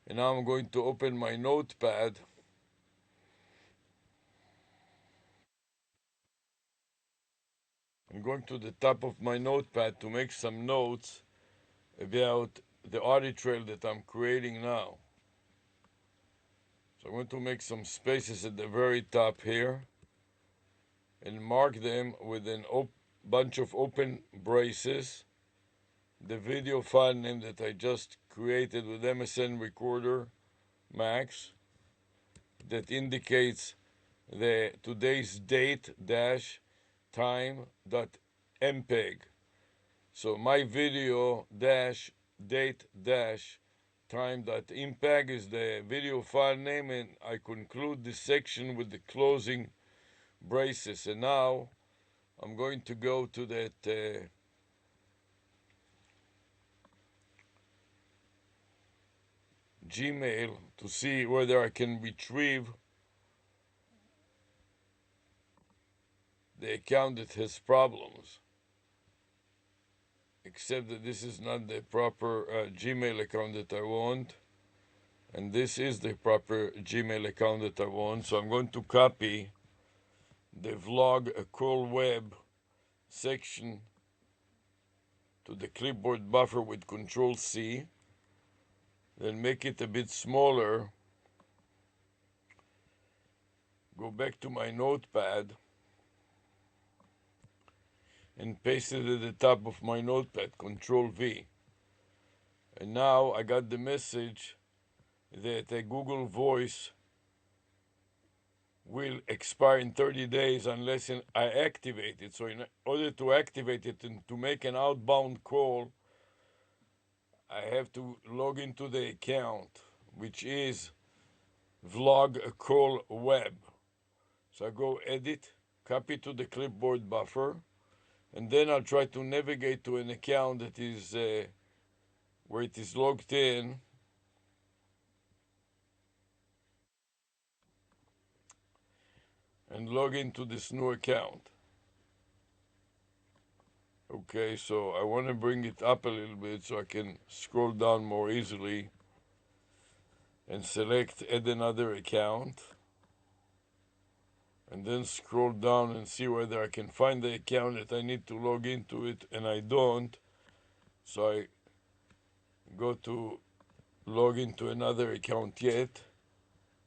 And now I'm going to open my notepad. I'm going to the top of my notepad to make some notes about the audit trail that I'm creating now. So I'm going to make some spaces at the very top here and mark them with a bunch of open braces. The video file name that I just created with MSN Recorder Max that indicates the today's date dash time dot mpeg. So my video dash date dash time dot mpeg is the video file name, and I conclude this section with the closing braces. And now I'm going to go to that Gmail to see whether I can retrieve the account that has problems. Except that this is not the proper Gmail account that I want, and this is the proper Gmail account that I want. So I'm going to copy the vlog call web section to the clipboard buffer with Control C, then make it a bit smaller, go back to my notepad and paste it at the top of my notepad, Control V. And now I got the message that a Google Voice will expire in 30 days unless I activate it. So in order to activate it and to make an outbound call, I have to log into the account, which is Vlog Call Web. So I go edit, copy to the clipboard buffer, and then I'll try to navigate to an account that is where it is logged in, and log into this new account. Okay, so I want to bring it up a little bit so I can scroll down more easily and select add another account, and then scroll down and see whether I can find the account that I need to log into it, and I don't. So I go to log into another account yet.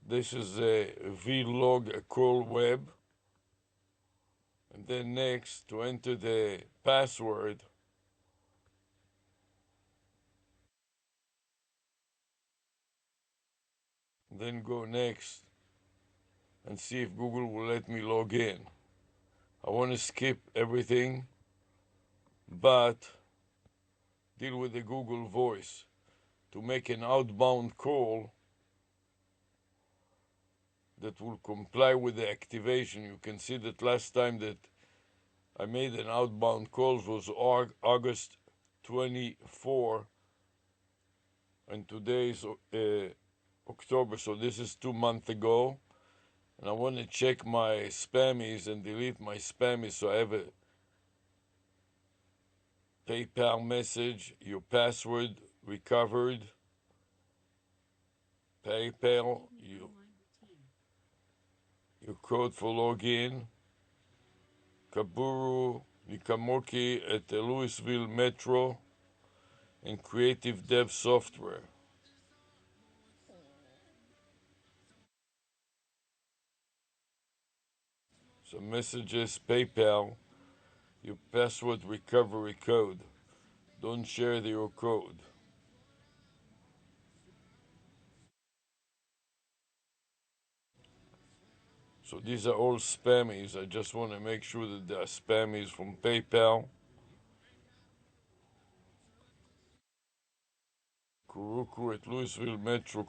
This is a vlog call web, and then next to enter the password, then go next and see if Google will let me log in. I want to skip everything but deal with the Google Voice to make an outbound call that will comply with the activation. You can see that last time that I made an outbound call was August 24, and today is October, so this is 2 months ago. And I want to check my spammies and delete my spammies, so I have a PayPal message, your password recovered, PayPal, your code for login, Kaburu Nikamoki at the Louisville Metro, and Creative Dev Software. So messages, PayPal, your password recovery code. Don't share your code. So these are all spammies. I just want to make sure that they are spammies from PayPal. Kuruku at Louisville Metro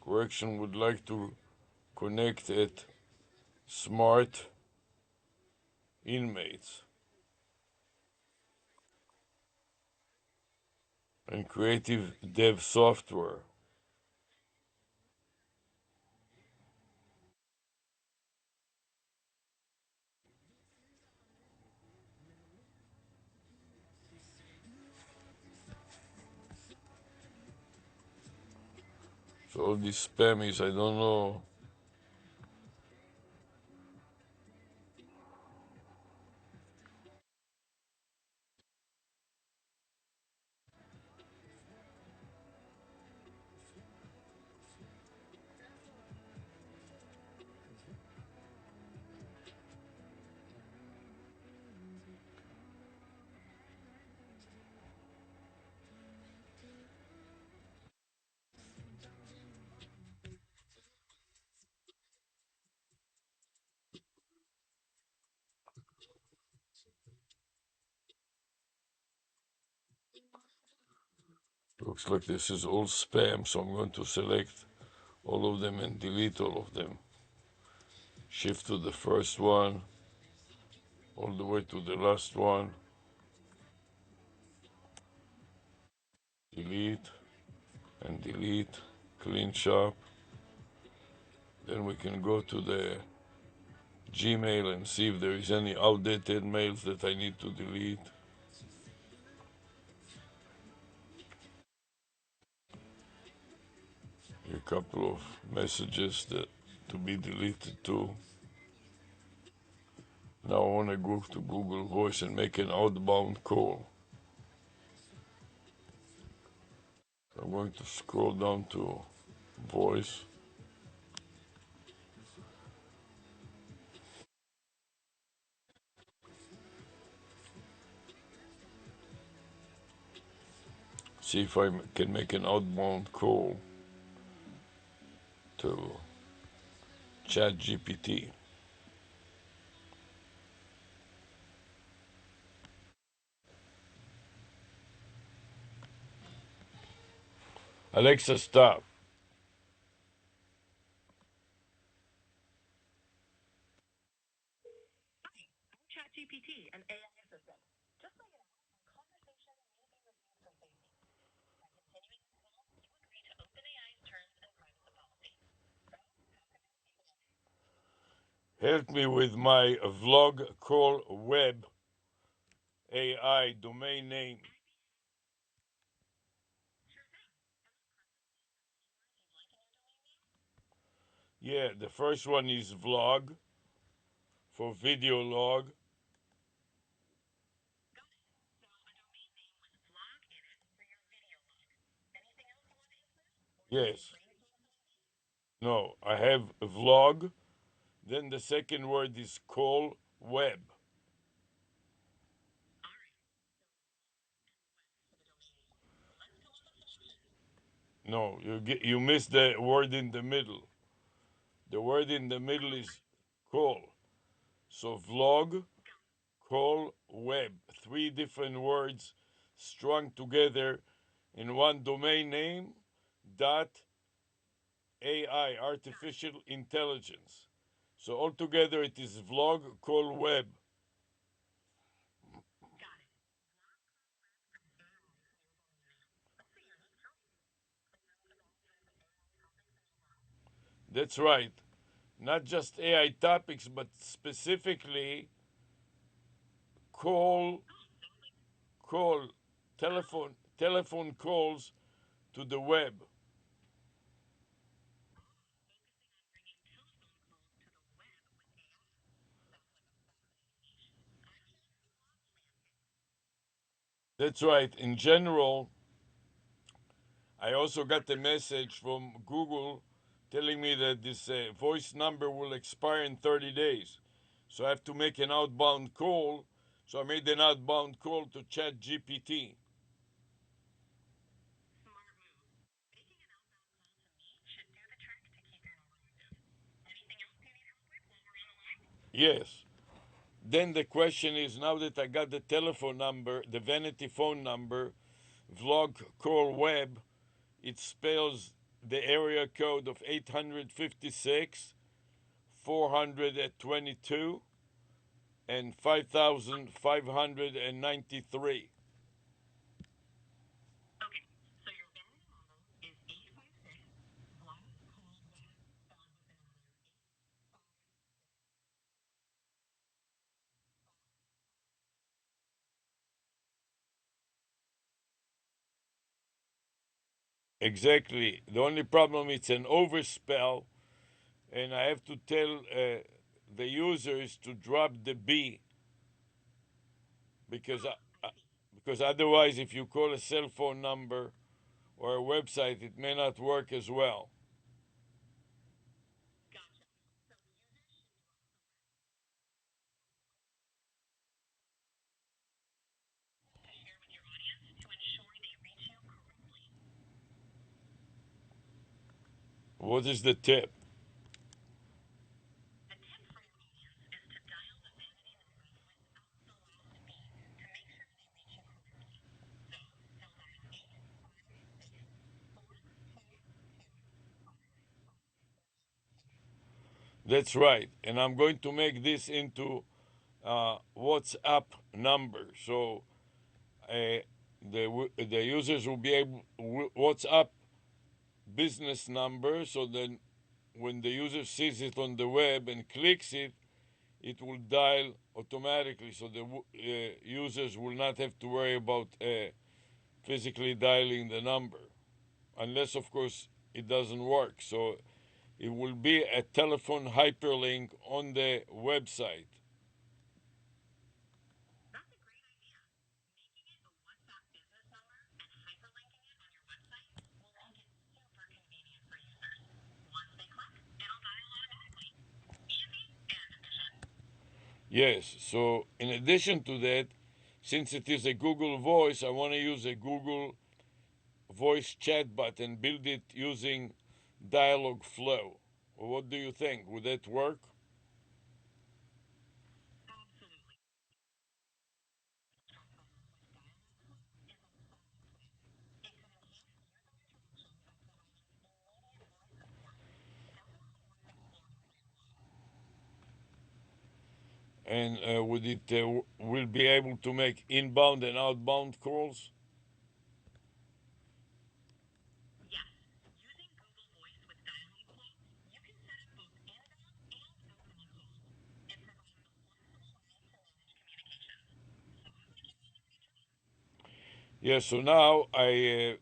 Correction would like to connect at Smart Inmates and Creative Dev Software. So all these spammies, I don't know. Looks like this is all spam, so I'm going to select all of them and delete all of them. Shift to the first one, all the way to the last one. Delete and delete. Clean shop. Then we can go to the Gmail and see if there is any outdated mails that I need to delete. A couple of messages that to be deleted too. Now I want to go to Google Voice and make an outbound call. I'm going to scroll down to voice. See if I can make an outbound call to ChatGPT. Alexa, stop. Help me with my vlog call web AI domain name. Yeah, the first one is vlog for video log. Yes. No, I have vlog. Then the second word is call web. No, you missed the word in the middle. The word in the middle is call. So vlog, call, web. Three different words strung together in one domain name dot AI, artificial intelligence. So altogether it is vlog, call, web. That's right. Not just AI topics, but specifically call, call, telephone calls to the web. That's right. In general, I also got a message from Google telling me that this voice number will expire in 30 days. So I have to make an outbound call. So I made an outbound call to ChatGPT. Yes. Then the question is, now that I got the telephone number, the vanity phone number, vlog call web, it spells the area code of 856, 422, and 5593. Exactly. The only problem it's an overspell, and I have to tell the users to drop the B because because otherwise, if you call a cell phone number or a website, it may not work as well. What is the tip? That's right. And I'm going to make this into WhatsApp number. So the users will be able WhatsApp business number. So then when the user sees it on the web and clicks it, it will dial automatically. So the users will not have to worry about physically dialing the number, unless of course it doesn't work. So it will be a telephone hyperlink on the website. Yes, so in addition to that, since it is a Google Voice, I want to use a Google Voice chatbot and build it using Dialogflow. What do you think? Would that work? And would it will be able to make inbound and outbound calls? Yes. So now I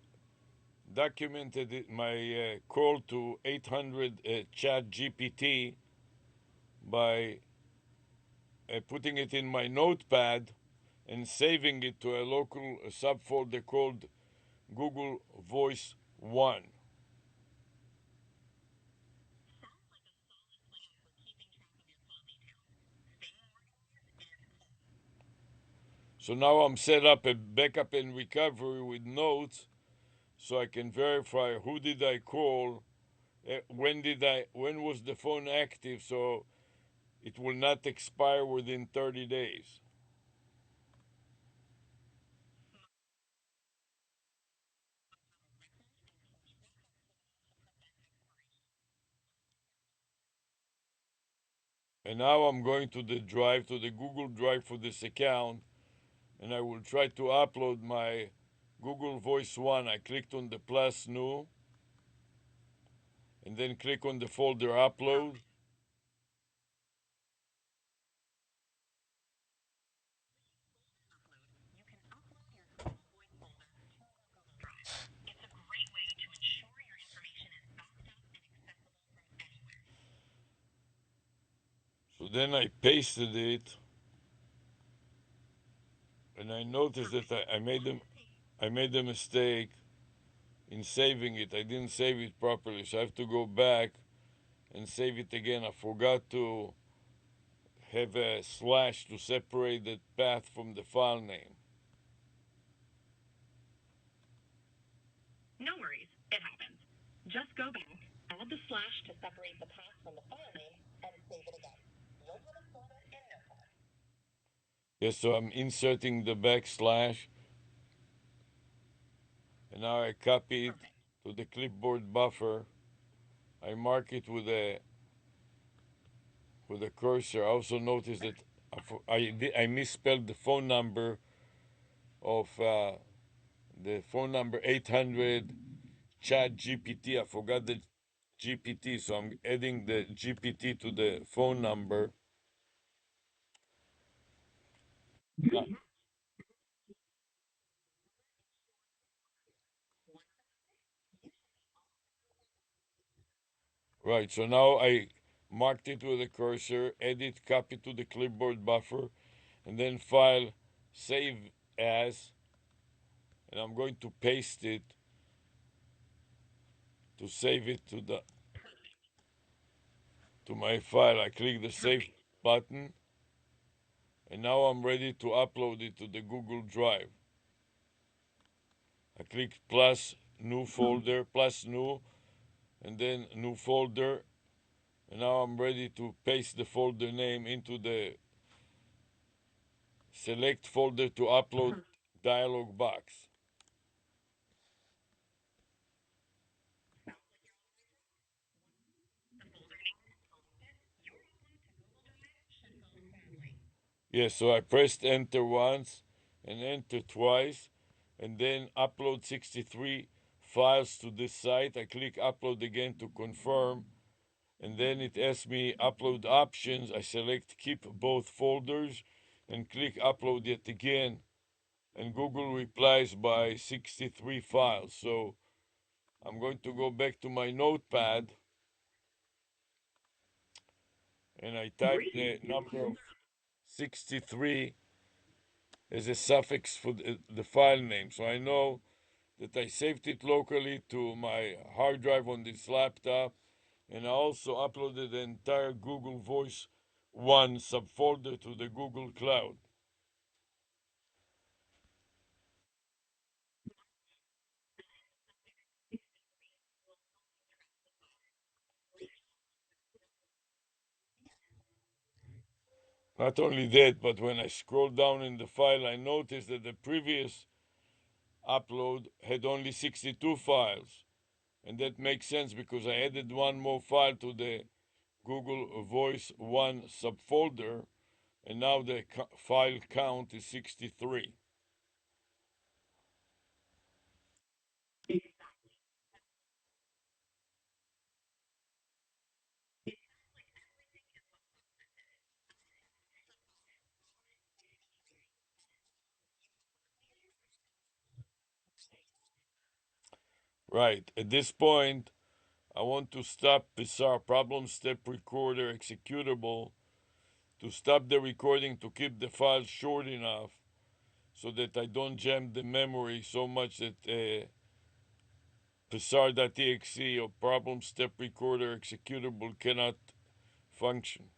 documented my call to 800 Chat GPT by putting it in my notepad and saving it to a local subfolder called Google Voice 1. So now I'm set up a backup and recovery with notes so I can verify who did I call, when was the phone active, so it will not expire within 30 days. And now I'm going to the drive, to the Google Drive for this account, and I will try to upload my Google Voice 1. I clicked on the plus new and then click on the folder upload. So then I pasted it, and I noticed that I made a mistake in saving it. I didn't save it properly, so I have to go back and save it again. I forgot to have a slash to separate the path from the file name. Yes, so I'm inserting the backslash, and now I copy it to the clipboard buffer. I mark it with a cursor. I also noticed that I misspelled the phone number of the phone number 800 Chat GPT. I forgot the GPT, so I'm adding the GPT to the phone number. Right, so now I marked it with a cursor, edit, copy to the clipboard buffer, and then file, save as, and I'm going to paste it to save it to my file. I click the save button, and now I'm ready to upload it to the Google Drive. I click plus new folder, plus new, and then new folder, and now I'm ready to paste the folder name into the select folder to upload dialog box. Yes, so I pressed enter once and enter twice, and then upload 63 files to this site. I click upload again to confirm, and then it asks me upload options. I select keep both folders and click upload yet again, and Google replies by 63 files. So I'm going to go back to my notepad and I type the number of 63 as a suffix for the file name. So I know that I saved it locally to my hard drive on this laptop, and I also uploaded the entire Google Voice 1 subfolder to the Google Cloud. Not only that, but when I scroll down in the file, I noticed that the previous upload had only 62 files. And that makes sense because I added one more file to the Google Voice 1 subfolder, and now the file count is 63. Right. At this point, I want to stop bizarre problem step recorder executable to stop the recording to keep the file short enough so that I don't jam the memory so much that psar.exe or problem step recorder executable cannot function.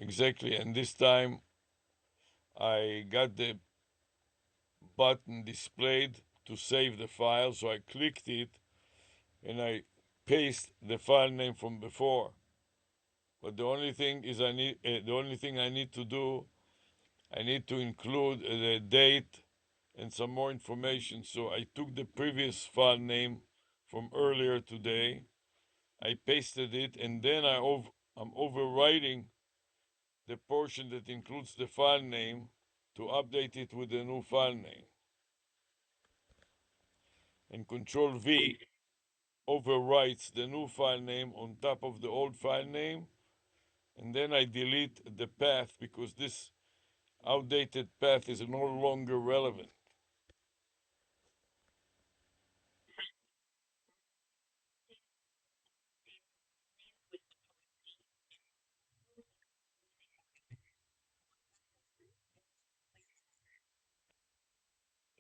Exactly, and this time I got the button displayed to save the file, so I clicked it and I paste the file name from before. But the only thing is the only thing I need to do, I need to include the date and some more information. So I took the previous file name from earlier today, I pasted it, and then I'm overwriting the portion that includes the file name to update it with the new file name. And Control V overwrites the new file name on top of the old file name, and then I delete the path because this outdated path is no longer relevant.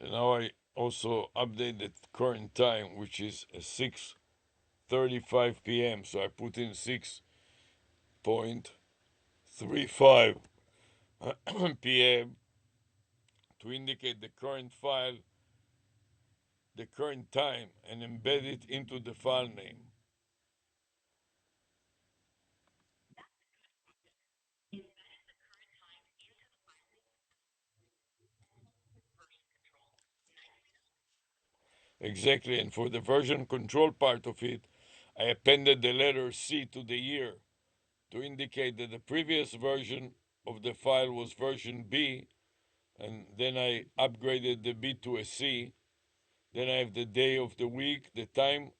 And now I also update the current time, which is 6:35 p.m. So I put in 6:35 p.m. to indicate the current file, the current time, and embed it into the file name. Exactly, and for the version control part of it, I appended the letter C to the year to indicate that the previous version of the file was version B, and then I upgraded the B to a C. Then I have the day of the week, the time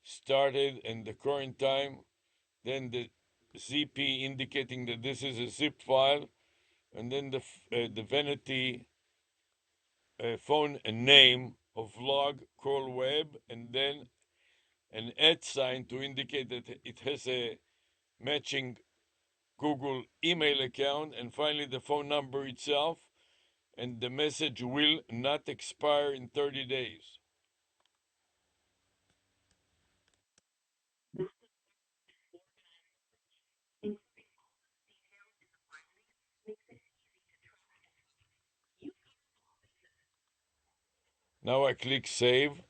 started, and the current time, then the ZP indicating that this is a zip file, and then the vanity phone name of log crawl web, and then an @ to indicate that it has a matching Google email account, and finally the phone number itself, and the message will not expire in 30 days. Now I click save,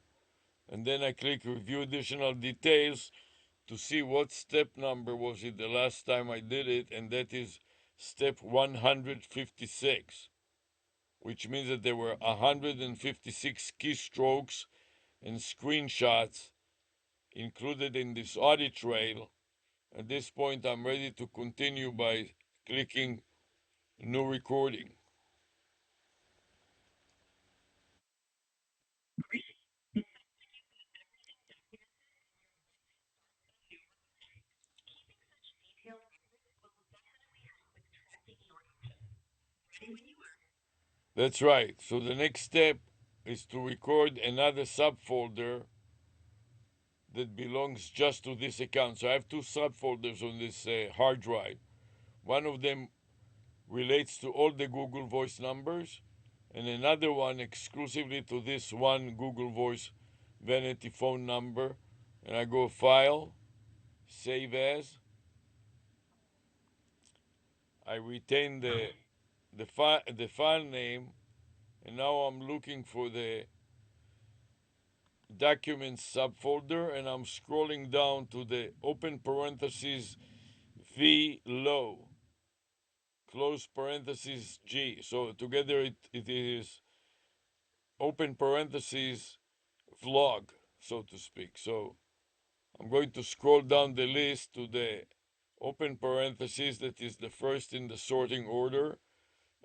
and then I click review additional details to see what step number was it the last time I did it, and that is step 156, which means that there were 156 keystrokes and screenshots included in this audit trail. At this point, I'm ready to continue by clicking new recording. That's right. So the next step is to record another subfolder that belongs just to this account. So I have two subfolders on this hard drive. One of them relates to all the Google Voice numbers, and another one exclusively to this one Google Voice vanity phone number. And I go File, Save As. I retain the file name, and now I'm looking for the Documents subfolder, and I'm scrolling down to the open parentheses V low, close parentheses G. So together it is open parentheses vlog, so to speak. So I'm going to scroll down the list to the open parentheses that is the first in the sorting order,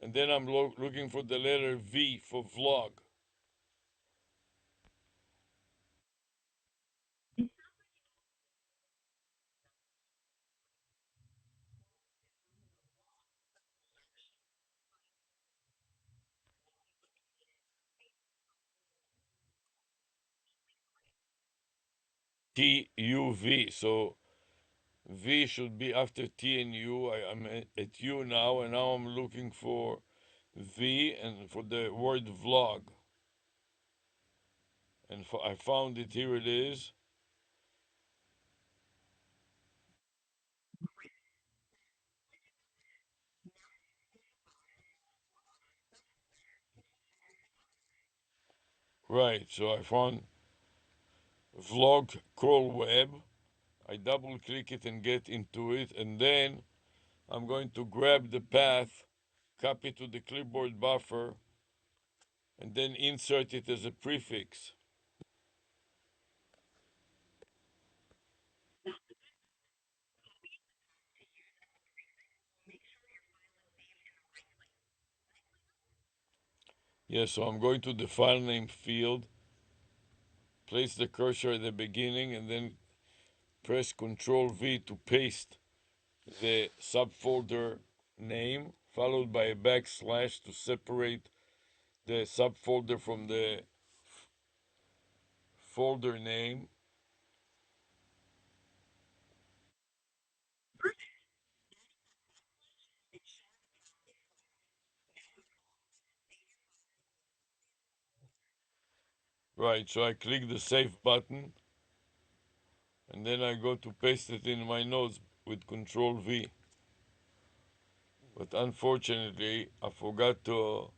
and then I'm looking for the letter V for vlog. TUV. So V should be after T and U. I'm at U now, and now I'm looking for V and for the word vlog. And I found it. Here it is. Right. So I found vlog crawl web. I double click it and get into it, and then I'm going to grab the path, copy to the clipboard buffer, and then insert it as a prefix. Yes, so I'm going to the file name field, place the cursor at the beginning, and then press Ctrl V to paste the subfolder name, followed by a backslash to separate the subfolder from the folder name. Right, so I click the save button, and then I go to paste it in my notes with Ctrl V. But unfortunately, I forgot to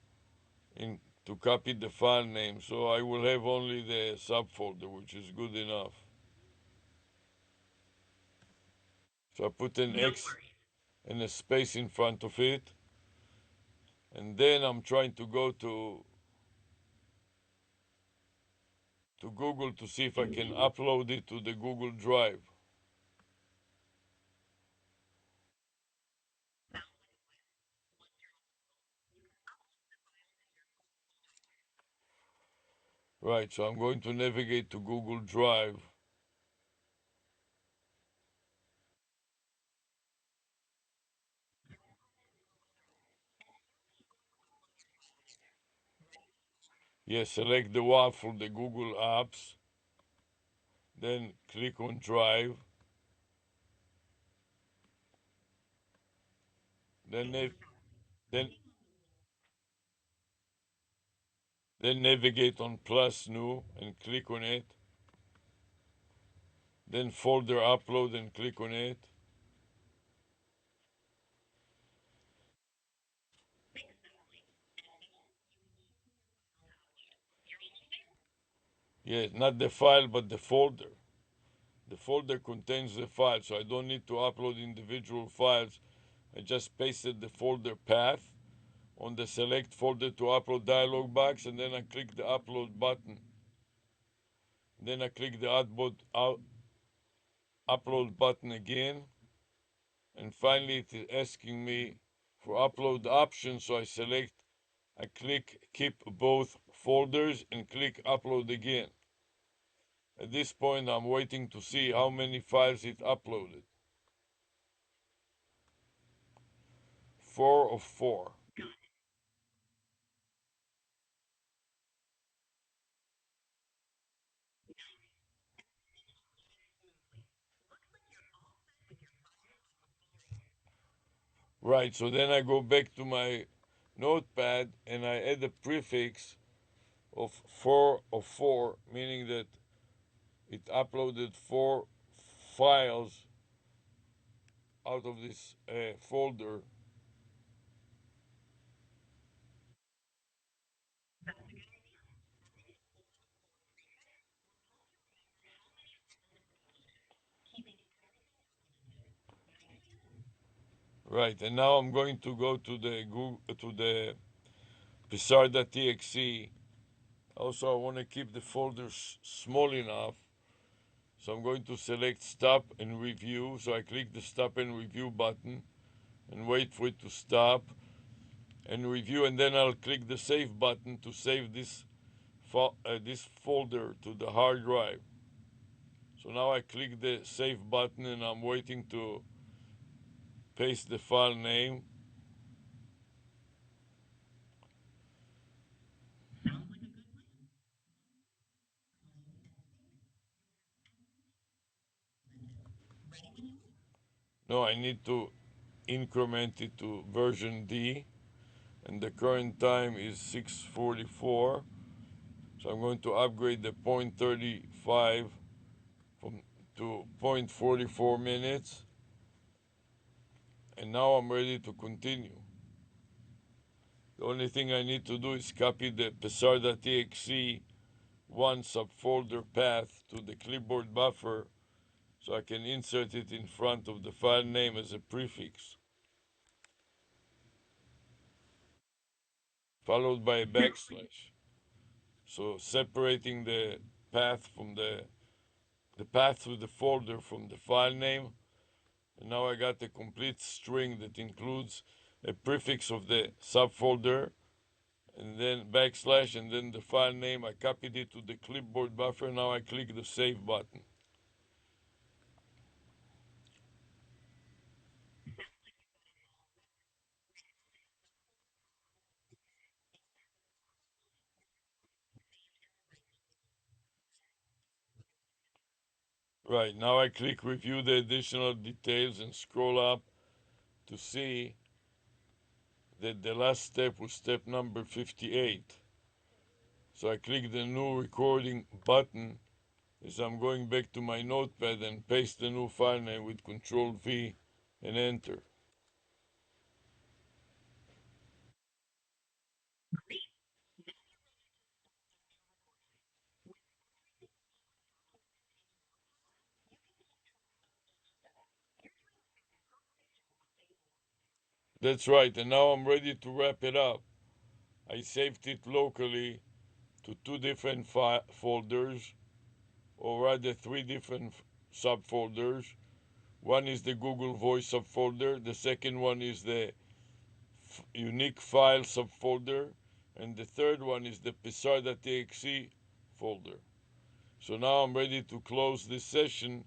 copy the file name, so I will have only the subfolder, which is good enough. So I put an X and a space in front of it, and then I'm trying to go to Google to see if I can upload it to the Google Drive. Right, so I'm going to navigate to Google Drive. Yes, select the waffle, the Google Apps, then click on Drive, then then then navigate on plus new and click on it, then folder upload and click on it. Yeah, not the file but the folder. The folder contains the file, so I don't need to upload individual files. I just pasted the folder path on the select folder to upload dialog box, and then I click the upload button. Then I click the upload button again, and finally it is asking me for upload option, so I click keep both folders and click upload again. At this point I'm waiting to see how many files it uploaded. 4 of 4. Right, so then I go back to my notepad and I add a prefix of 4 of 4, meaning that it uploaded 4 files out of this folder. Right, and now I'm going to go to the Google, to the pizarra.txt. Also, I want to keep the folder small enough, so I'm going to select stop and review. So I click the stop and review button and wait for it to stop and review, and then I'll click the save button to save this folder to the hard drive. So now I click the save button and I'm waiting to paste the file name. No, I need to increment it to version D, and the current time is 6:44. So I'm going to upgrade the 0.35 from to 0.44 minutes, and now I'm ready to continue. The only thing I need to do is copy the pizarra.txt one subfolder path to the clipboard buffer so I can insert it in front of the file name as a prefix, followed by a backslash. So separating the path from the path to the folder from the file name. And now I got a complete string that includes a prefix of the subfolder and then backslash and then the file name. I copied it to the clipboard buffer. Now I click the save button. Right, now I click review the additional details and scroll up to see that the last step was step number 58. So I click the new recording button as I'm going back to my notepad and paste the new file name with Control V and enter. That's right, and now I'm ready to wrap it up. I saved it locally to 2 different folders, or rather 3 different subfolders. One is the Google Voice subfolder, the second one is the unique file subfolder, and the third one is the pizarra.txt folder. So now I'm ready to close this session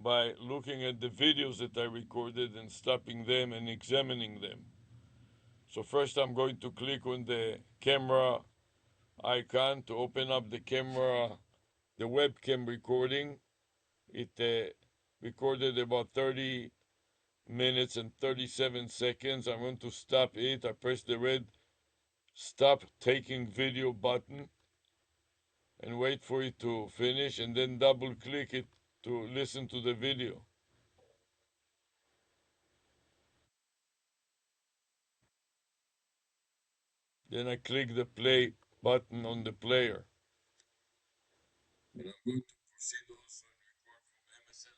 by looking at the videos that I recorded and stopping them and examining them. So first I'm going to click on the camera icon to open up the camera, the webcam recording. It recorded about 30 minutes and 37 seconds. I want to stop it. I press the red stop taking video button and wait for it to finish, and then double click it to listen to the video. Then I click the play button on the player. And I'm going to proceed also and record from MSN.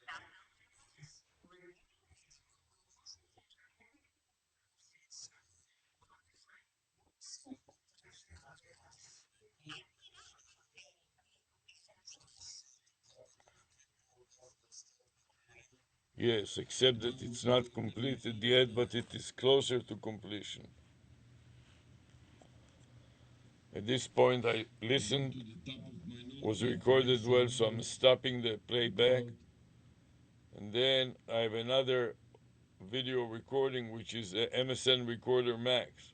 Yes, except that it's not completed yet, but it is closer to completion. At this point, I listened, was recorded well, so I'm stopping the playback. And then I have another video recording, which is the MSN Recorder Max.